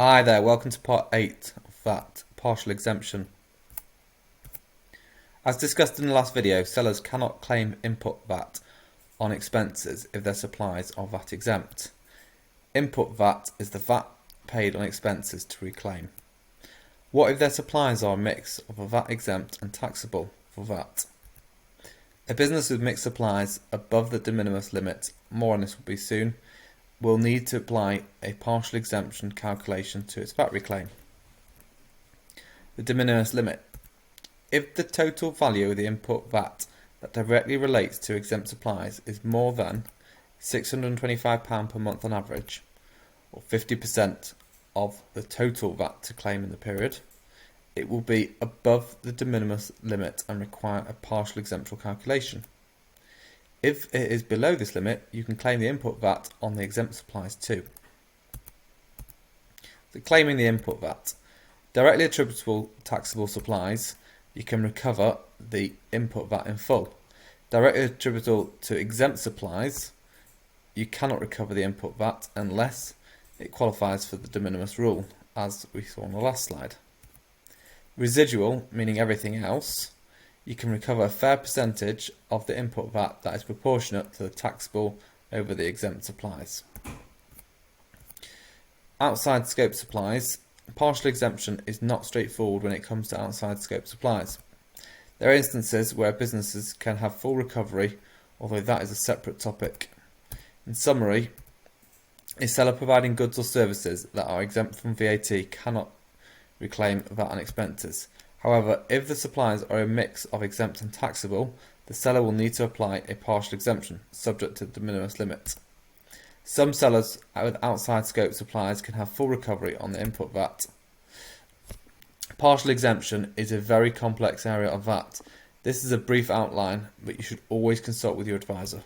Hi there, welcome to part 8 of VAT, partial exemption. As discussed in the last video, sellers cannot claim input VAT on expenses if their supplies are VAT exempt. Input VAT is the VAT paid on expenses to reclaim. What if their supplies are a mix of a VAT exempt and taxable for VAT? A business with mixed supplies above the de minimis limit, more on this will be soon, will need to apply a partial exemption calculation to its VAT reclaim. The de minimis limit. If the total value of the input VAT that directly relates to exempt supplies is more than £625 per month on average, or 50% of the total VAT to claim in the period, it will be above the de minimis limit and require a partial exemption calculation. If it is below this limit, you can claim the input VAT on the exempt supplies too. So claiming the input VAT. Directly attributable taxable supplies, you can recover the input VAT in full. Directly attributable to exempt supplies, you cannot recover the input VAT unless it qualifies for the de minimis rule, as we saw on the last slide. Residual, meaning everything else, you can recover a fair percentage of the input VAT that is proportionate to the taxable over the exempt supplies. Outside scope supplies. Partial exemption is not straightforward when it comes to outside scope supplies. There are instances where businesses can have full recovery, although that is a separate topic. In summary, a seller providing goods or services that are exempt from VAT cannot reclaim VAT on expenses. However, if the supplies are a mix of exempt and taxable, the seller will need to apply a partial exemption, subject to the de minimis limit. Some sellers with outside scope supplies can have full recovery on the input VAT. Partial exemption is a very complex area of VAT. This is a brief outline, but you should always consult with your advisor.